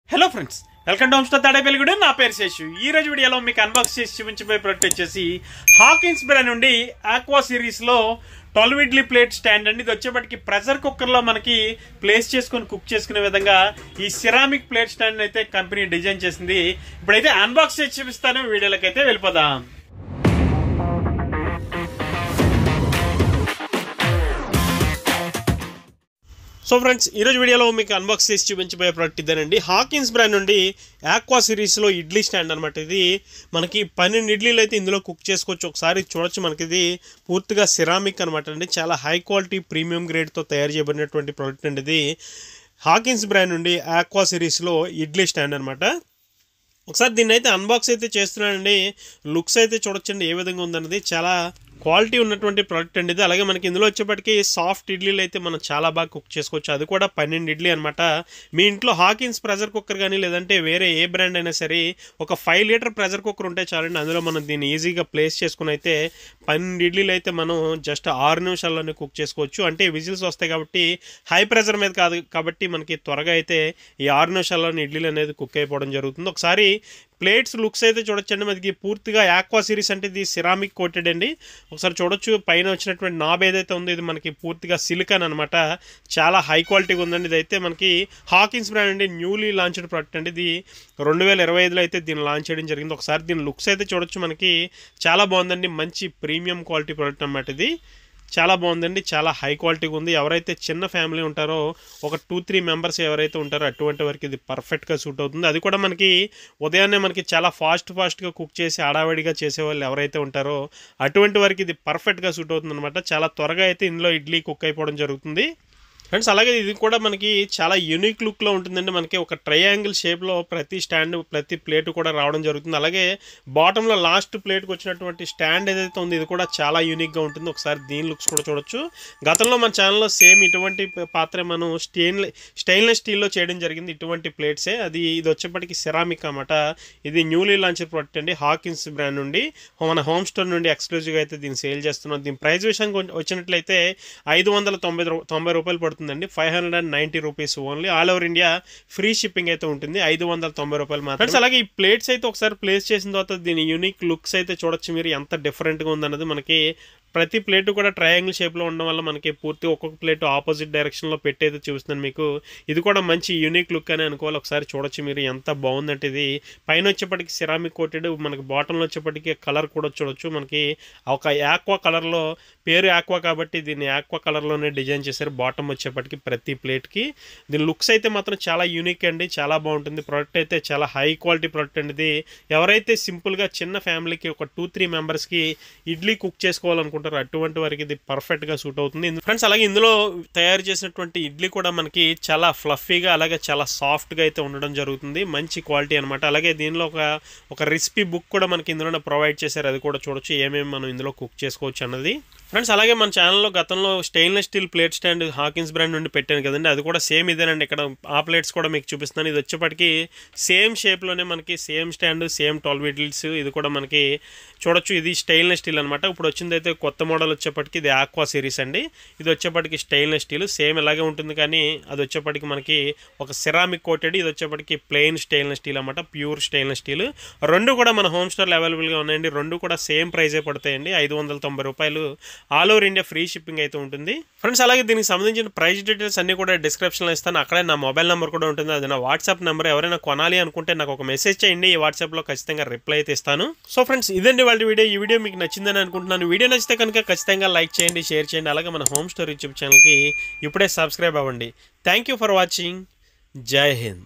Hello friends, welcome to హోమ్స్టర్ తాడేపల్లిగూడ. నా పేరు శేషు. ఈ రోజు వీడియోలో మీకు అన్బాక్స్ చేసి చూపించబోయే ప్రోడక్ట్ వచ్చేసి హాకిన్స్ బ్రాండ్ నుండి ఆక్వా సిరీస్ లో 12 ఇడ్లీ ప్లేట్ స్టాండ్ అండి. ఇది వచ్చేప్పటికి ప్రెషర్ కుక్కర్ లో మనకి ప్లేస్ చేసుకుని కుక్ చేసుకునే విధంగా ఈ సిరామిక్ ప్లేట్ స్టాండ్ అయితే కంపెనీ డిజైన్ చేసింది. ఇప్పుడైతే అన్బాక్స్ చేసి చూపిస్తాను. వీడియోలోకి అయితే వెళ్ళిపోదాం. సో ఫ్రెండ్స్, ఈరోజు వీడియోలో మీకు అన్బాక్స్ చేసి చూపించబోయే ప్రోడక్ట్ ఇదేనండి. హాకిన్స్ బ్రాండ్ నుండి ఆక్వా సిరీస్లో ఇడ్లీ స్టాండ్ అనమాట. ఇది మనకి 12 ఇడ్లీలు అయితే ఇందులో కుక్ చేసుకోవచ్చు. ఒకసారి చూడొచ్చు, మనకి ఇది పూర్తిగా సిరామిక్ అనమాట అండి. చాలా హై క్వాలిటీ ప్రీమియం గ్రేడ్తో తయారు చేయబడినటువంటి ప్రోడక్ట్ అండి. ఇది హాకిన్స్ బ్రాండ్ నుండి ఆక్వా సిరీస్లో ఇడ్లీ స్టాండ్ అనమాట. ఒకసారి దీన్ని అయితే అన్బాక్స్ అయితే చేస్తున్నానండి. లుక్స్ అయితే చూడొచ్చండి ఏ విధంగా ఉందన్నది. చాలా క్వాలిటీ ఉన్నటువంటి ప్రోడక్ట్ అండి ఇది. అలాగే మనకి ఇందులో వచ్చేప్పటికి సాఫ్ట్ ఇడ్లీలు అయితే మనం చాలా బాగా కుక్ చేసుకోవచ్చు. అది కూడా 12 ఇడ్లీ అనమాట. మీ ఇంట్లో హాకిన్స్ ప్రెషర్ కుక్కర్ కానీ లేదంటే వేరే ఏ బ్రాండ్ అయినా సరే ఒక 5 లీటర్ ప్రెషర్ కుక్కర్ ఉంటే చాలండి. అందులో మనం దీన్ని ఈజీగా ప్లేస్ చేసుకుని అయితే 12 ఇడ్లీలు అయితే మనం జస్ట్ 6 నిమిషాల్లోనే కుక్ చేసుకోవచ్చు. అంటే విజిల్స్ వస్తాయి కాబట్టి హై ప్రెషర్ మీద కాదు కాబట్టి మనకి త్వరగా అయితే ఈ 6 నిమిషాల్లోనే ఇడ్లీలు అనేది కుక్ అయిపోవడం జరుగుతుంది. ఒకసారి ప్లేట్స్ లుక్స్ అయితే చూడొచ్చండి. మనకి పూర్తిగా ఆక్వా సిరీస్ అంటే ఇది సిరామిక్ కోటెడ్ అండి. ఒకసారి చూడొచ్చు, పైన వచ్చినటువంటి నాబ్ ఏదైతే ఉందో ఇది మనకి పూర్తిగా సిలికాన్ అనమాట. చాలా హై క్వాలిటీగా ఉందండి. ఇదైతే మనకి హాకిన్స్ బ్రాండ్ అండి న్యూలీ లాంచ్డ్ ప్రోడక్ట్ అండి. ఇది 2025లో అయితే దీన్ని లాంచ్ చేయడం జరిగింది. ఒకసారి దీని లుక్స్ అయితే చూడొచ్చు, మనకి చాలా బాగుందండి. మంచి ప్రీమియం క్వాలిటీ ప్రోడక్ట్ అనమాట. ఇది చాలా బాగుందండి. చాలా హై క్వాలిటీగా ఉంది. ఎవరైతే చిన్న ఫ్యామిలీ ఉంటారో, ఒక 2-3 మెంబర్స్ ఎవరైతే ఉంటారో అటువంటి వరకు ఇది పర్ఫెక్ట్గా సూట్ అవుతుంది. అది కూడా మనకి ఉదయాన్నే మనకి చాలా ఫాస్ట్గా కుక్ చేసి హడావిడిగా చేసేవాళ్ళు ఎవరైతే ఉంటారో అటువంటి వరకు ఇది పర్ఫెక్ట్గా సూట్ అవుతుంది అనమాట. చాలా త్వరగా అయితే ఇందులో ఇడ్లీ కుక్ అయిపోవడం జరుగుతుంది ఫ్రెండ్స్. అలాగే ఇది కూడా మనకి చాలా యూనిక్ లుక్లో ఉంటుందండి. మనకి ఒక ట్రయాంగిల్ షేప్లో ప్రతి స్టాండ్ ప్రతి ప్లేట్ కూడా రావడం జరుగుతుంది. అలాగే బాటంలో లాస్ట్ ప్లేట్కి వచ్చినటువంటి స్టాండ్ ఏదైతే ఉంది ఇది కూడా చాలా యూనిక్గా ఉంటుంది. ఒకసారి దీని లుక్స్ కూడా చూడొచ్చు. గతంలో మన ఛానల్లో సేమ్ ఇటువంటి పాత్ర మనం స్టెయిన్లెస్ స్టీల్లో చేయడం జరిగింది. ఇటువంటి ప్లేట్సే. ఇది వచ్చేప్పటికి సిరామిక్ అనమాట. ఇది న్యూలీ లాంచ్ ప్రోడక్ట్ అండి. హాకిన్స్ బ్రాండ్ నుండి మన హోమ్ స్టోర్ నుండి ఎక్స్క్లూజివ్గా అయితే దీన్ని సేల్ చేస్తున్నాం. దీని ప్రైస్ విషయానికి వచ్చినట్లయితే 590 రూపాయలు పడుతుంది. 590 rupees only. All over India free shipping అయితే ఉంటుంది. 590 రూపాయలు మాత్రం. అలాగే ఈ ప్లేట్స్ అయితే ఒకసారి ప్లేస్ చేసిన తర్వాత దీని యూనిక్ లుక్స్ అయితే చూడొచ్చు మీరు ఎంత డిఫరెంట్గా ఉందన్నది. మనకి ప్రతి ప్లేట్ కూడా ట్రయాంగిల్ షేప్లో ఉండడం వల్ల మనకి పూర్తి ఒక్కొక్క ప్లేట్ ఆపోజిట్ డైరెక్షన్లో పెట్టయితే చూస్తున్నాను మీకు. ఇది కూడా మంచి యూనిక్ లుక్ అని అనుకోవాలి. ఒకసారి చూడొచ్చు మీరు ఎంత బాగుందంటే. ఇది పైన వచ్చేప్పటికి సిరామిక్ కోటెడ్, మనకి బాటంలో వచ్చేప్పటికి కలర్ కూడా చూడొచ్చు. మనకి ఒక ఆక్వా కలర్లో, పేరు ఆక్వా కాబట్టి దీన్ని ఆక్వా కలర్లోనే డిజైన్ చేశారు. బాటమ్ వచ్చేప్పటికి ప్రతి ప్లేట్కి. దీని లుక్స్ అయితే మాత్రం చాలా యూనిక్ అండి. చాలా బాగుంటుంది. ప్రోడక్ట్ అయితే చాలా హై క్వాలిటీ ప్రోడక్ట్ అండి. ఇది ఎవరైతే సింపుల్గా చిన్న ఫ్యామిలీకి ఒక 2-3 మెంబర్స్కి ఇడ్లీ కుక్ చేసుకోవాలనుకుంటారు అటువంటి వరకు ఇది పర్ఫెక్ట్గా సూట్ అవుతుంది ఫ్రెండ్స్. అలాగే ఇందులో తయారు చేసినటువంటి ఇడ్లీ కూడా మనకి చాలా ఫ్లఫీగా అలాగే చాలా సాఫ్ట్గా అయితే ఉండడం జరుగుతుంది. మంచి క్వాలిటీ అనమాట. అలాగే దీనిలో ఒక రెసిపీ బుక్ కూడా మనకి ఇందులోనే ప్రొవైడ్ చేశారు. అది కూడా చూడొచ్చు ఏమేమి మనం ఇందులో కుక్ చేసుకోవచ్చు అన్నది ఫ్రెండ్స్. అలాగే మన ఛానల్లో గతంలో stainless steel plate stand Hawkins brand నుండి పెట్టాను కదండి. అది కూడా సేమ్ ఇదేనండి. ఇక్కడ ఆ ప్లేట్స్ కూడా మీకు చూపిస్తున్నాను. ఇది వచ్చేప్పటికి సేమ్ షేప్లోనే మనకి సేమ్ స్టాండ్, సేమ్ 12 ఇడ్లీస్. ఇది కూడా మనకి చూడొచ్చు. ఇది స్టెయిన్లెస్ స్టీల్ అనమాట. ఇప్పుడు వచ్చింది అయితే కొత్త మోడల్ వచ్చేప్పటికి ఇది ఆక్వా సిరీస్ అండి. ఇది వచ్చేప్పటికి స్టెయిన్లెస్ స్టీల్ సేమ్ ఇలాగే ఉంటుంది, కానీ అది వచ్చేప్పటికి మనకి ఒక సిరామిక్ కోటెడ్. ఇది వచ్చేప్పటికి ప్లెయిన్ స్టెయిన్లెస్ స్టీల్ అనమాట. Pure stainless steel. రెండు కూడా మన హోమ్ స్టోర్లో అవైలబుల్గా ఉన్నాయండి. రెండు కూడా సేమ్ ప్రైజే పడతాయండి. 590 రూపాయలు. All over India free shipping అయితే ఉంటుంది ఫ్రెండ్స్. అలాగే దీనికి సంబంధించిన ప్రైస్ డీటెయిల్స్ అన్ని కూడా డిస్క్రిప్షన్లో ఇస్తాను. అక్కడే నా మొబైల్ నెంబర్ కూడా ఉంటుంది. అది నా వాట్సాప్ నెంబర్. ఎవరైనా కొనాలి అనుకుంటే నాకు ఒక మెసేజ్ చేయండి. ఈ వాట్సాప్లో ఖచ్చితంగా రిప్లై అయితే ఇస్తాను. సో ఫ్రెండ్స్, ఇదండి వాళ్ళ వీడియో. ఈ వీడియో మీకు నచ్చిందని అనుకుంటున్నాను. వీడియో నచ్చితే కనుక ఖచ్చితంగా లైక్ చేయండి, షేర్ చేయండి. అలాగే మన హోమ్ స్టోర్ యూట్యూబ్ ఛానల్కి ఇప్పుడే సబ్స్క్రైబ్ అవ్వండి. Thank you for watching. జై హింద్.